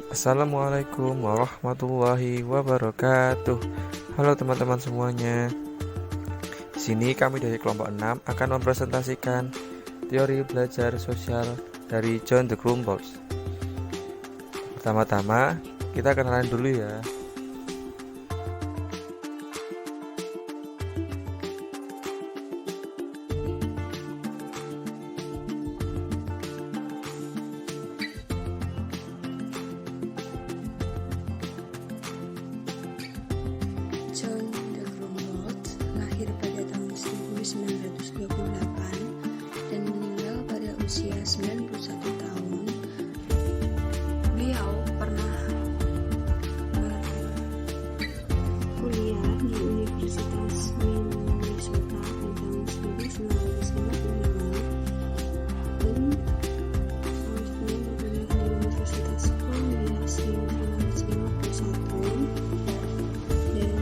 Assalamualaikum warahmatullahi wabarakatuh. Halo teman-teman semuanya. Di sini kami dari kelompok 6 akan mempresentasikan teori belajar sosial dari John de Grumbolz. Pertama-tama, kita kenalan dulu ya. John de Grumbolz lahir pada tahun 1928 dan meninggal pada usia 91 tahun. Beliau pernah berkuliah di Universitas Minnesota pada tahun 1955 dan selanjutnya berkuliah di Universitas Columbia 1951 dan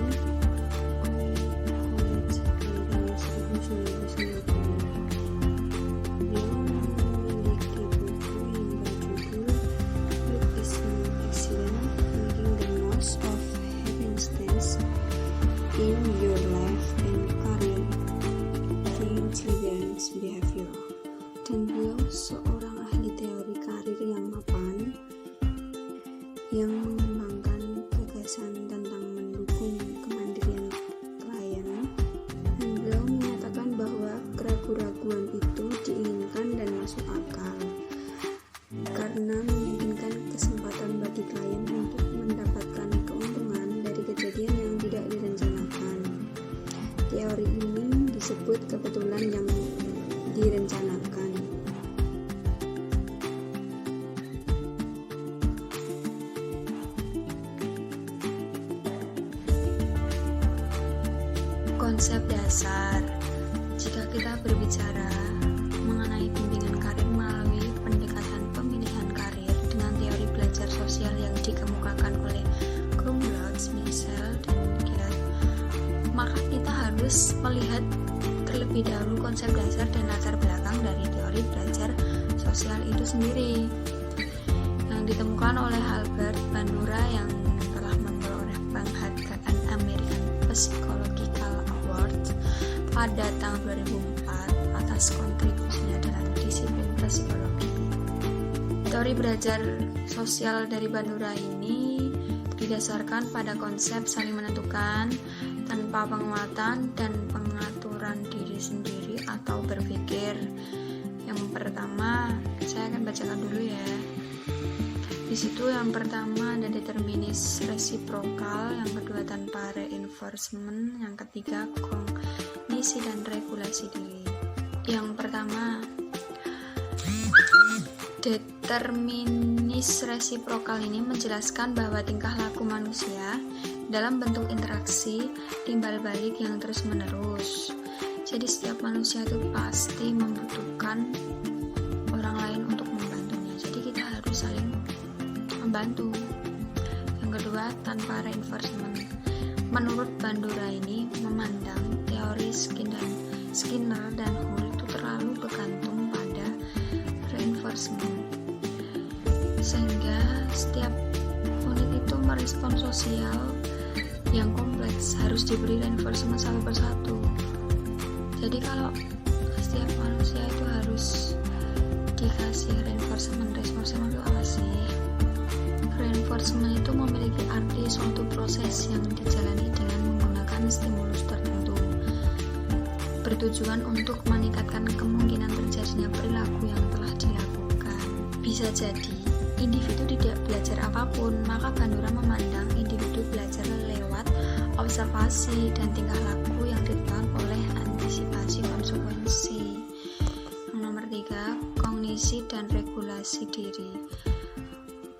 college pada tahun 1990. Beliau memiliki buku yang berjudul Look is No Accident, Making the Most of Happenstance in Your Life and Career, The Intelligence Behavior. Dan beliau seorang ahli teori karir yang mapan yang mengembangkan gagasan tentang mendukung kemandirian klien, dan beliau menyatakan bahwa keraguan-keraguan itu diinginkan dan masuk akal karena memungkinkan kesempatan bagi klien untuk mendapatkan keuntungan dari kejadian yang tidak direncanakan. Teori ini disebut kebetulan yang direncanakan. Konsep dasar. Jika kita berbicara mengenai bimbingan karir melalui pendekatan pemilihan karir dengan teori belajar sosial yang dikemukakan oleh Grumbolz, Michel, dan Gillard, maka kita harus melihat terlebih dahulu konsep dasar dan latar belakang dari teori belajar sosial itu sendiri yang ditemukan oleh Albert Bandura yang telah memperoleh penghargaan American Psychological Award pada tahun 2004 atas kontribusinya dalam disiplin psikologi. Teori belajar sosial dari Bandura ini didasarkan pada konsep saling menentukan tanpa penguatan dan pengaturan diri sendiri atau berpikir. Yang pertama, saya akan bacakan dulu ya. Di situ yang pertama ada determinis resiprokal, yang kedua tanpa reinforcement, yang ketiga kognisi dan regulasi diri. Yang pertama, determinis resiprokal ini menjelaskan bahwa tingkah laku manusia dalam bentuk interaksi timbal balik yang terus-menerus. Jadi setiap manusia itu pasti membutuhkan orang lain untuk membantunya. Jadi kita harus saling membantu. Yang kedua, tanpa reinforcement. Menurut Bandura ini memandang teori Skinner dan Hull itu terlalu bergantung pada reinforcement, sehingga setiap unit itu merespon sosial yang kompleks harus diberi reinforcement satu persatu. Jadi kalau setiap manusia itu harus dikasih reinforcement itu apa sih? Reinforcement itu memiliki arti suatu proses yang dijalani dengan menggunakan stimulus tertentu, bertujuan untuk meningkatkan kemungkinan terjadinya perilaku yang telah dilakukan. Bisa jadi individu tidak belajar apapun, maka Bandura memandang individu belajar lewat observasi dan tingkah laku yang ditetapkan oleh antisipasi konsekuensi. Yang nomor 3, kognisi dan regulasi diri.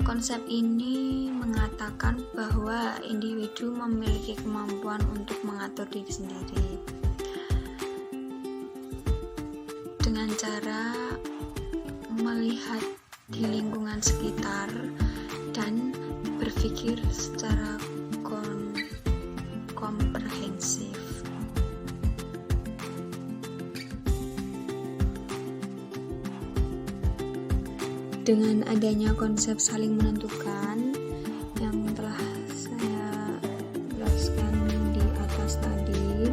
Konsep ini mengatakan bahwa individu memiliki kemampuan untuk mengatur diri sendiri dengan cara melihat di lingkungan sekitar dan berpikir secara komprehensif. Dengan adanya konsep saling menentukan yang telah saya jelaskan di atas tadi,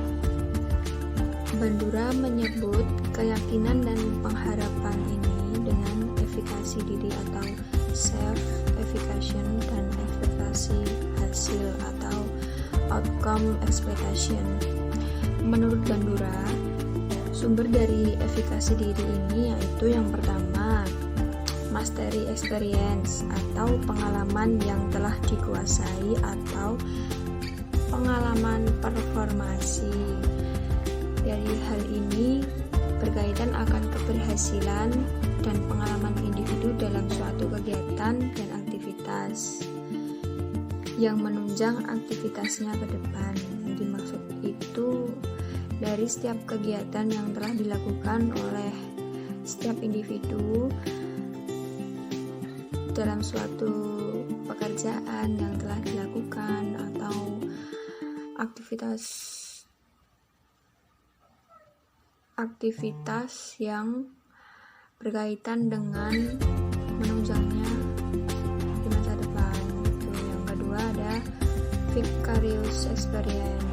Bandura menyebut keyakinan dan pengharapan ini dengan efikasi diri atau self-effication dan efikasi hasil atau outcome expectation. Menurut Bandura, sumber dari efikasi diri ini yaitu yang pertama, mastery experience atau pengalaman yang telah dikuasai atau pengalaman performasi. Dari hal ini berkaitan akan keberhasilan dan pengalaman individu dalam suatu kegiatan dan aktivitas yang menunjang aktivitasnya ke depan. Yang dimaksud itu dari setiap kegiatan yang telah dilakukan oleh setiap individu dalam suatu pekerjaan yang telah dilakukan atau aktivitas yang berkaitan dengan menunjangnya di masa depan. Yang kedua ada vicarious experience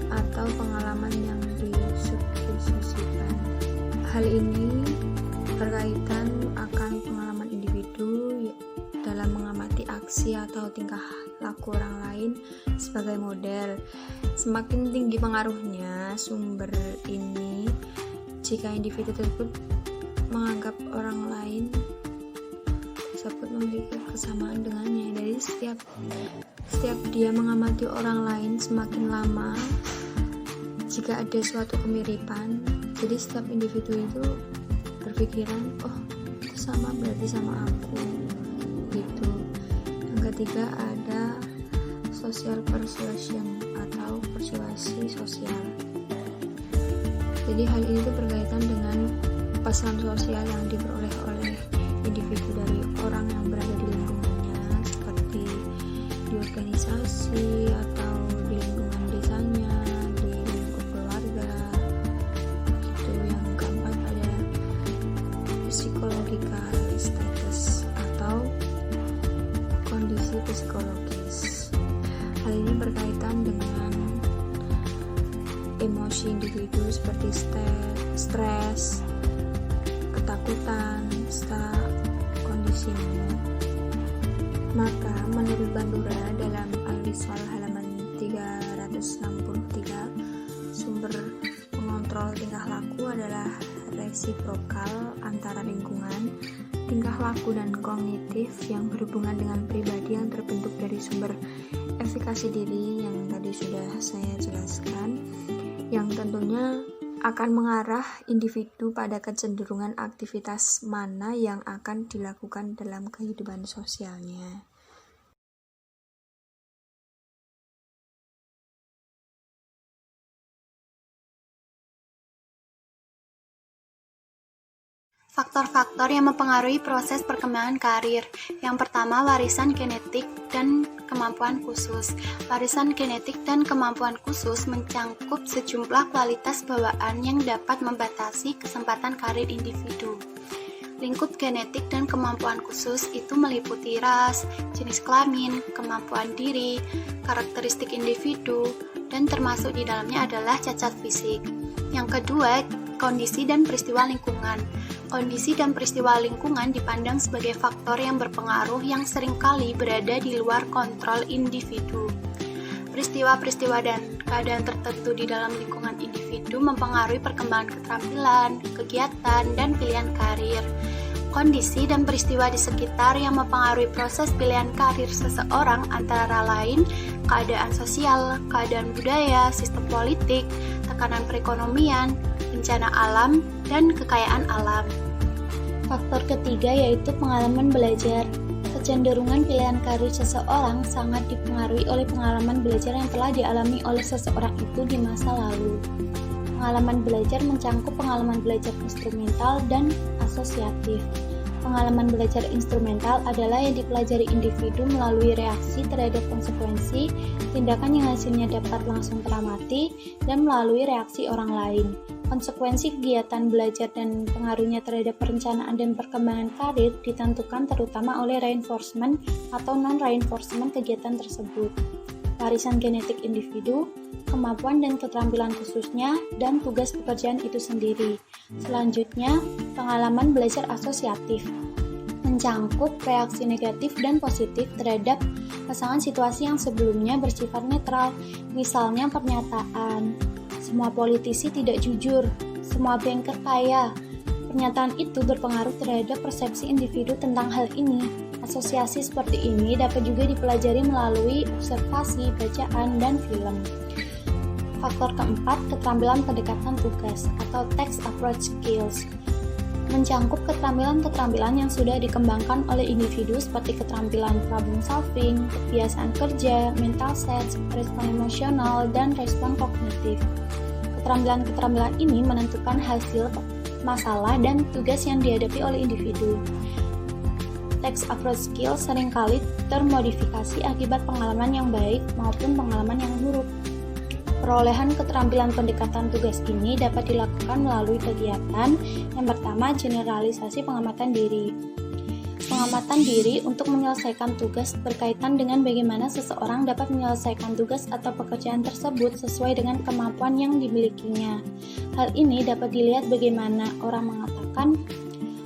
atau pengalaman yang disubstitusikan. Hal ini berkaitan akan pengalaman individu dalam mengamati aksi atau tingkah laku orang lain sebagai model. Semakin tinggi pengaruhnya sumber ini jika individu tersebut menganggap orang lain tersebut memiliki kesamaan dengannya. Jadi setiap dia mengamati orang lain, semakin lama jika ada suatu kemiripan, jadi setiap individu itu berpikiran, oh itu sama, berarti sama aku gitu. Yang ketiga ada social persuasion atau persuasi sosial. Jadi hal ini tuh berkaitan dengan pesan sosial yang diperoleh oleh individu dari orang yang berada di lingkungannya, seperti di organisasi atau di lingkungan desanya, di lingkup keluarga gitu. Yang keempat ada psychological status atau kondisi psikologis. Hal ini berkaitan dengan emosi individu seperti stres, ketakutan, serta kondisinya. Maka menurut Bandura dalam Al-Wisal halaman 363, sumber pengontrol tingkah laku adalah resiprokal antara lingkungan, tingkah laku dan kognitif yang berhubungan dengan pribadi yang terbentuk dari sumber efikasi diri yang tadi sudah saya jelaskan, yang tentunya akan mengarah individu pada kecenderungan aktivitas mana yang akan dilakukan dalam kehidupan sosialnya. Faktor-faktor yang mempengaruhi proses perkembangan karir. Yang pertama, warisan genetik dan kemampuan khusus. Warisan genetik dan kemampuan khusus mencangkup sejumlah kualitas bawaan yang dapat membatasi kesempatan karir individu. Lingkup genetik dan kemampuan khusus itu meliputi ras, jenis kelamin, kemampuan diri, karakteristik individu, dan termasuk di dalamnya adalah cacat fisik. Yang kedua, kondisi dan peristiwa lingkungan. Kondisi dan peristiwa lingkungan dipandang sebagai faktor yang berpengaruh yang seringkali berada di luar kontrol individu. Peristiwa-peristiwa dan keadaan tertentu di dalam lingkungan individu mempengaruhi perkembangan keterampilan, kegiatan, dan pilihan karir. Kondisi dan peristiwa di sekitar yang mempengaruhi proses pilihan karir seseorang antara lain keadaan sosial, keadaan budaya, sistem politik, tekanan perekonomian, bencana alam, dan kekayaan alam. Faktor ketiga yaitu pengalaman belajar. Kecenderungan pilihan karir seseorang sangat dipengaruhi oleh pengalaman belajar yang telah dialami oleh seseorang itu di masa lalu. Pengalaman belajar mencangkup pengalaman belajar instrumental dan asosiatif. Pengalaman belajar instrumental adalah yang dipelajari individu melalui reaksi terhadap konsekuensi, tindakan yang hasilnya dapat langsung teramati, dan melalui reaksi orang lain. Konsekuensi kegiatan belajar dan pengaruhnya terhadap perencanaan dan perkembangan karir ditentukan terutama oleh reinforcement atau non-reinforcement kegiatan tersebut, warisan genetik individu, kemampuan dan keterampilan khususnya, dan tugas pekerjaan itu sendiri. Selanjutnya, pengalaman belajar asosiatif mencangkup reaksi negatif dan positif terhadap pasangan situasi yang sebelumnya bersifat netral, misalnya pernyataan semua politisi tidak jujur, semua banker kaya. Pernyataan itu berpengaruh terhadap persepsi individu tentang hal ini. Asosiasi seperti ini dapat juga dipelajari melalui observasi, bacaan, dan film. Faktor keempat, keterampilan pendekatan tugas atau text approach skills. Mencangkup keterampilan-keterampilan yang sudah dikembangkan oleh individu seperti keterampilan problem solving, kebiasaan kerja, mental sets, respon emosional, dan respon kognitif. Keterampilan-keterampilan ini menentukan hasil, masalah, dan tugas yang dihadapi oleh individu. Text approach skills seringkali termodifikasi akibat pengalaman yang baik maupun pengalaman yang buruk. Perolehan keterampilan pendekatan tugas ini dapat dilakukan melalui kegiatan. Yang pertama, generalisasi pengamatan diri. Pengamatan diri untuk menyelesaikan tugas berkaitan dengan bagaimana seseorang dapat menyelesaikan tugas atau pekerjaan tersebut sesuai dengan kemampuan yang dimilikinya. Hal ini dapat dilihat bagaimana orang mengatakan,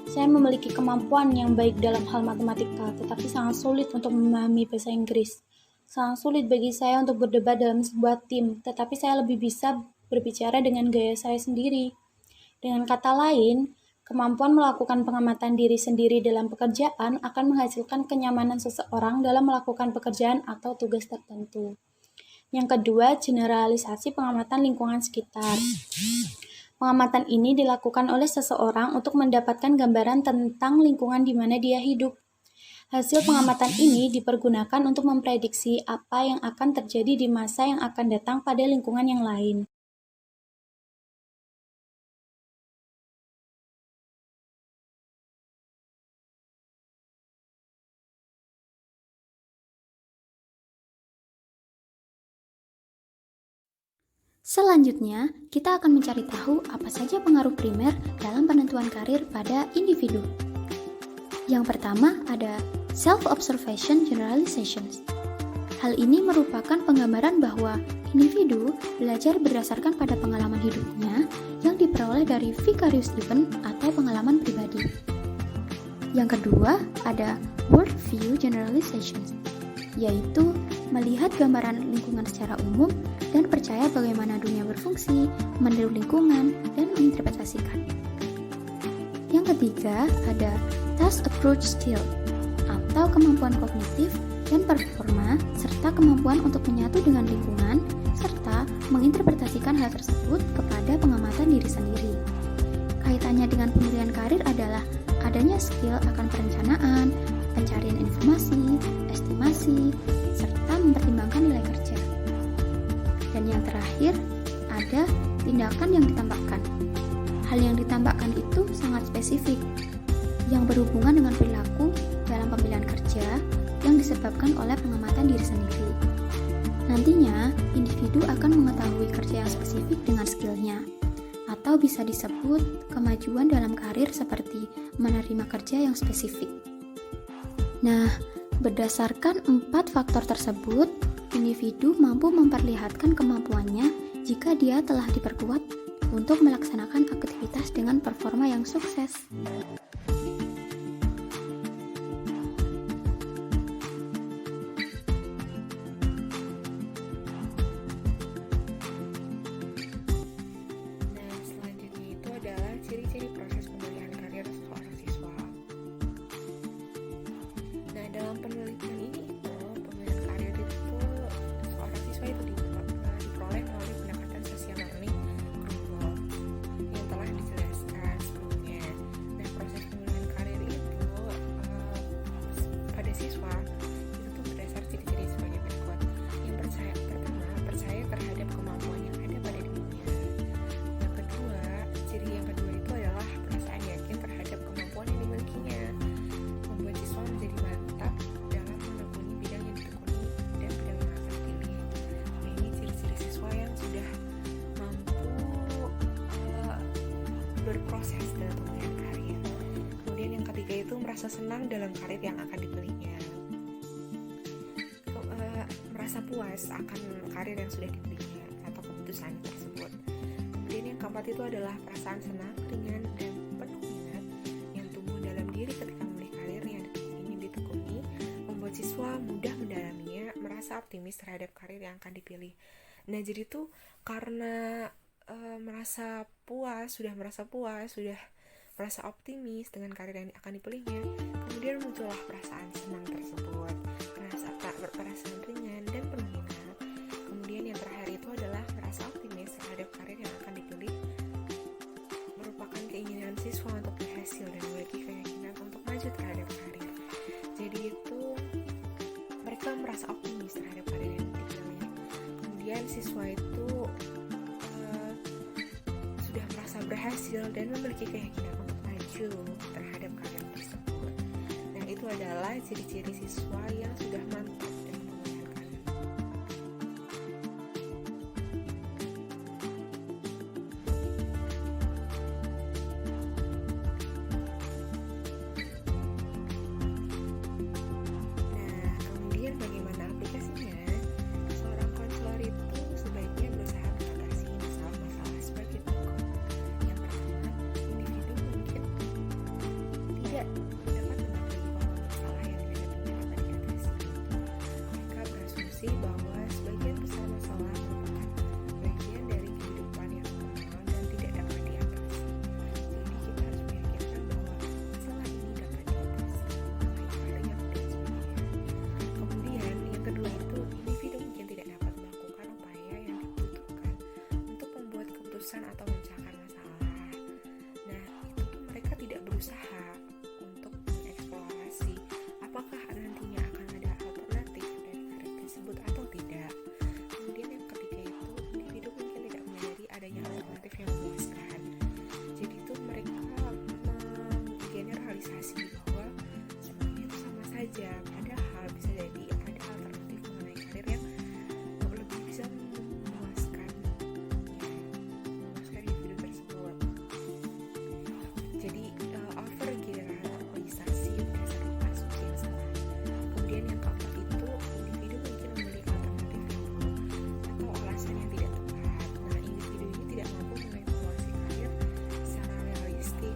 saya memiliki kemampuan yang baik dalam hal matematika, tetapi sangat sulit untuk memahami bahasa Inggris. Sangat sulit bagi saya untuk berdebat dalam sebuah tim, tetapi saya lebih bisa berbicara dengan gaya saya sendiri. Dengan kata lain, kemampuan melakukan pengamatan diri sendiri dalam pekerjaan akan menghasilkan kenyamanan seseorang dalam melakukan pekerjaan atau tugas tertentu. Yang kedua, generalisasi pengamatan lingkungan sekitar. Pengamatan ini dilakukan oleh seseorang untuk mendapatkan gambaran tentang lingkungan di mana dia hidup. Hasil pengamatan ini dipergunakan untuk memprediksi apa yang akan terjadi di masa yang akan datang pada lingkungan yang lain. Selanjutnya, kita akan mencari tahu apa saja pengaruh primer dalam penentuan karir pada individu. Yang pertama ada self-observation generalizations. Hal ini merupakan penggambaran bahwa individu belajar berdasarkan pada pengalaman hidupnya yang diperoleh dari vicarious event atau pengalaman pribadi. Yang kedua ada worldview generalizations, yaitu melihat gambaran lingkungan secara umum dan percaya bagaimana dunia berfungsi, meniru lingkungan, dan menginterpretasikan. Yang ketiga ada task approach skill atau kemampuan kognitif dan performa serta kemampuan untuk menyatu dengan lingkungan serta menginterpretasikan hal tersebut kepada pengamatan diri sendiri. Kaitannya dengan pemilihan karir adalah adanya skill akan perencanaan, pencarian informasi, estimasi, serta mempertimbangkan nilai kerja. Dan yang terakhir, ada tindakan yang ditambahkan. Hal yang ditambahkan itu sangat spesifik, yang berhubungan dengan perilaku dalam pemilihan kerja yang disebabkan oleh pengamatan diri sendiri. Nantinya, individu akan mengetahui kerja yang spesifik dengan skillnya, atau bisa disebut kemajuan dalam karir seperti menerima kerja yang spesifik. Nah, berdasarkan 4 faktor tersebut, individu mampu memperlihatkan kemampuannya jika dia telah diperkuat untuk melaksanakan aktivitas dengan performa yang sukses. Nah, selanjutnya itu adalah ciri-ciri proses pemilihan karir seorang siswa. Nah, dalam penelitian ini pemilihan karir itu seorang siswa itu diperoleh melalui pendekatan social learning global yang telah dijelaskan sebelumnya. Nah, proses pemilihan karir itu pada siswa itu tuh berdasar ciri-ciri sebagai berikut. Yang percaya terhadap kemampuan yang ada pada dirinya. Yang kedua, ciri yang kedua itu adalah perasaan yakin terhadap kemampuan yang dimilikinya, membuat siswa menjadi mantap dalam merasa senang dalam karir yang akan dipilihnya, merasa puas akan karir yang sudah dipilihnya atau keputusan tersebut. Kemudian yang keempat itu adalah perasaan senang, ringan, dan penuh minat yang tumbuh dalam diri ketika memilih karir yang ingin ditekuni, membuat siswa mudah mendalaminya, merasa optimis terhadap karir yang akan dipilih. Nah, jadi tuh karena sudah merasa optimis dengan karir yang akan dipilihnya, kemudian muncullah perasaan senang tersebut, perasaan ringan dan penuh minat. Kemudian yang terakhir itu adalah merasa optimis terhadap karir yang akan dipilih, merupakan keinginan siswa untuk berhasil dan memiliki keyakinan untuk maju terhadap karir. Jadi itu mereka merasa optimis terhadap karir yang dipilih. Kemudian siswa itu sudah merasa berhasil dan memiliki keyakinan untuk maju terhadap karir tersebut. Nah, itu adalah ciri-ciri siswa yang sudah mantap dan menguasai. Nah, kemudian bagaimana aplikasinya? Seorang konselor itu sebaiknya berusaha mengatasi masalah-masalah sebagai berikut. Yang pertama, individu mungkin tidak dapat mengerti bahwa masalah yang dihadapinya akan diatasi. Mereka berasumsi bahwa sebagian besar masalah merupakan bagian dari kehidupan yang normal dan tidak dapat diatasi. Jadi kita harus meyakinkan bahwa masalah ini dapat diatasi, mulai dari yang dan sebagainya. Kemudian yang kedua itu individu mungkin tidak dapat melakukan upaya yang dibutuhkan untuk membuat keputusan atau memecahkan masalah. Nah, itu tuh mereka tidak berusaha untuk mengeksplorasi apakah nantinya akan ada alternatif dari karir tersebut atau tidak. Kemudian yang ketiga itu individu mungkin tidak menyadari adanya alternatif yang memuaskan. Jadi itu mereka menggeneralisasi bahwa semuanya itu sama saja, padahal bisa jadi ada alternatif mengenai karir yang lebih bisa memuaskan individu tersebut. Jadi overgeneralisasi berdasarkan asumsi yang salah. Kemudian yang keempat itu individu mungkin memilih alternatif yang buruk atau alasan yang tidak tepat. Nah, individu ini tidak mampu mengevaluasi karir secara realistik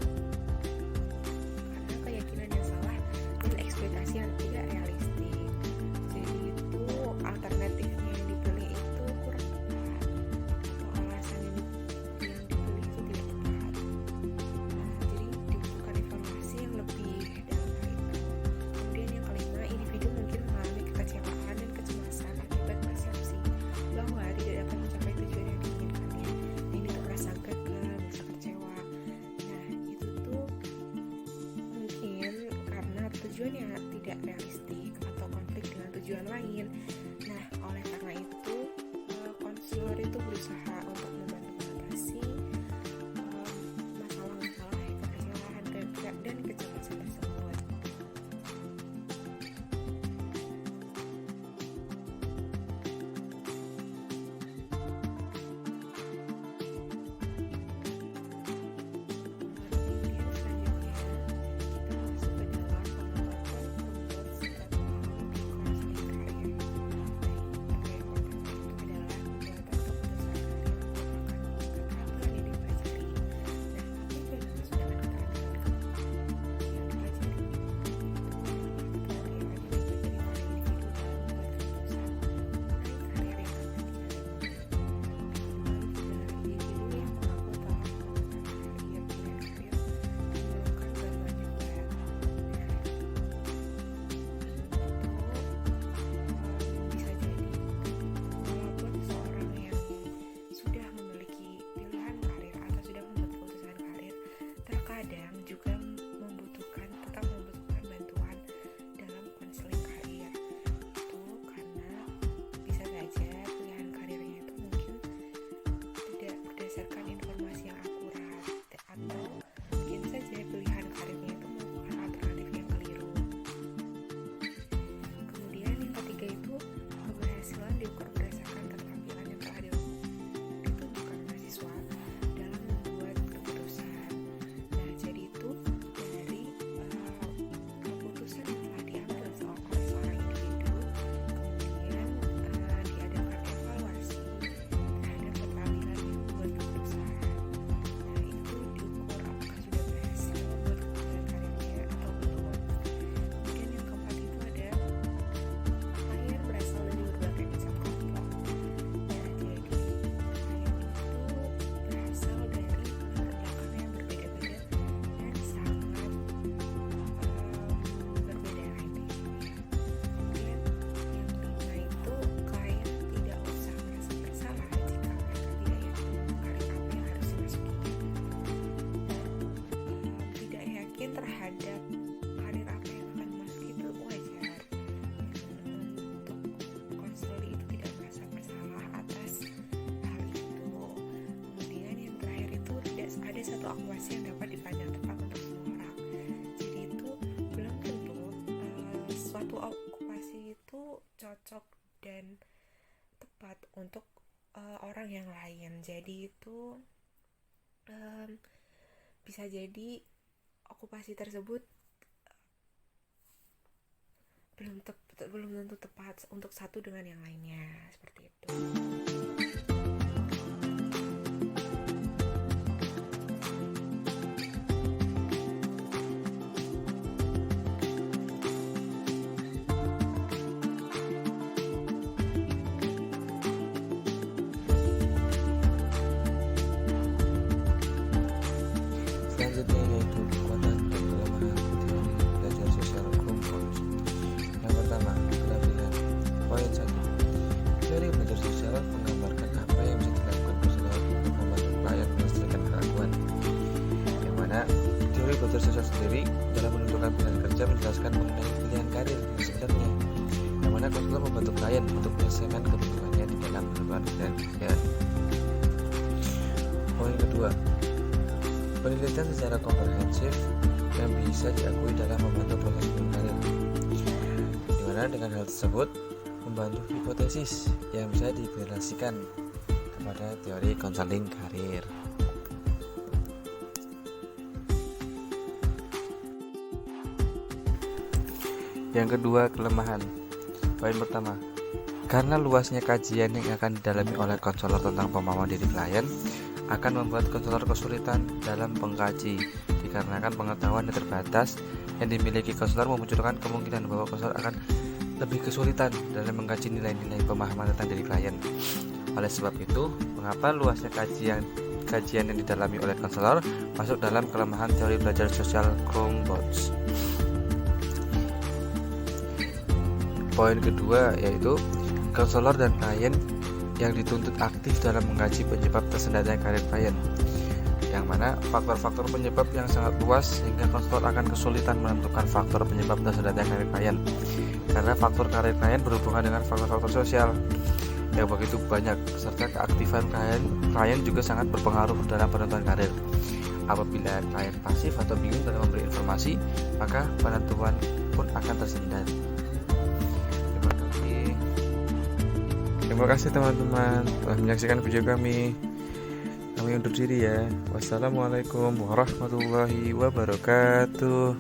karena keyakinan yang salah dan ekspektasi yang tidak realistik. Jadi itu alternatifnya yang dipilih itu kurang tepat atau alasan yang dipilih itu tidak tepat. Jadi dibutuhkan evaluasi yang lebih dalam hal itu. Kemudian yang kelima, individu mungkin mengalami kekecewaan dan kecemasan akibat persepsi bahwa tidak dapat mencapai tujuan yang diinginkannya. Ini tuh merasa gagal, merasa kecewa. Nah, itu tuh mungkin karena tujuannya tidak realistik atau konflik dengan tujuan lain. Nah, oleh karena itu konselor itu berusaha untuk membantu mengatasi masalah-masalah kekecewaan dan kecemasan tersebut. Kemudian selanjutnya kita masuk ke dalam pengamatan rumput strategi konseling karir. Yang pertama itu adalah pembuatan keputusan karir. okupasi yang dapat dipandang tepat untuk semua orang. Jadi itu belum tentu suatu okupasi itu cocok dan tepat untuk orang yang lain. Jadi itu bisa jadi okupasi tersebut belum tentu tepat untuk satu dengan yang lainnya, seperti itu. Selanjutnya yaitu kekuatan dan kelemahan teori belajar sosial Crumholz. Yang pertama, pelabelan. Poin 1. Teori belajar sosial menggambarkan apa yang bisa dilakukan konselor untuk membantu klien menyelesaikan keraguan. Yang mana teori belajar sosial sendiri dalam menentukan pilihan kerja menjelaskan mengenai pilihan karir yang sebenarnya. Yang mana konselor membantu klien untuk menyelesaikan kebutuhannya di dalam menentukan pilihan kerja. Poin kedua, penelitian secara komprehensif yang bisa diakui dalam membantu proses karir, di mana dengan hal tersebut membantu hipotesis yang bisa direlasikan kepada teori konseling karir. Yang kedua, kelemahan. Poin pertama, karena luasnya kajian yang akan didalami oleh konselor tentang pemahaman diri klien akan membuat konselor kesulitan dalam mengkaji, dikarenakan pengetahuan yang terbatas yang dimiliki konselor memunculkan kemungkinan bahwa konselor akan lebih kesulitan dalam mengkaji nilai-nilai pemahaman tentang diri klien. Oleh sebab itu, mengapa luasnya kajian yang didalami oleh konselor masuk dalam kelemahan teori belajar sosial Crumholz. Poin kedua yaitu konselor dan klien yang dituntut aktif dalam mengkaji penyebab tersendatnya karir klien, yang mana faktor-faktor penyebab yang sangat luas sehingga konselor akan kesulitan menentukan faktor penyebab tersendatnya karir klien, karena faktor karir klien berhubungan dengan faktor-faktor sosial yang begitu banyak, serta keaktifan klien juga sangat berpengaruh dalam penentuan karir. Apabila klien pasif atau bingung dalam memberi informasi, maka penentuan pun akan tersendat. Terima kasih teman-teman telah menyaksikan video kami. Kami undur diri ya. Wassalamualaikum warahmatullahi wabarakatuh.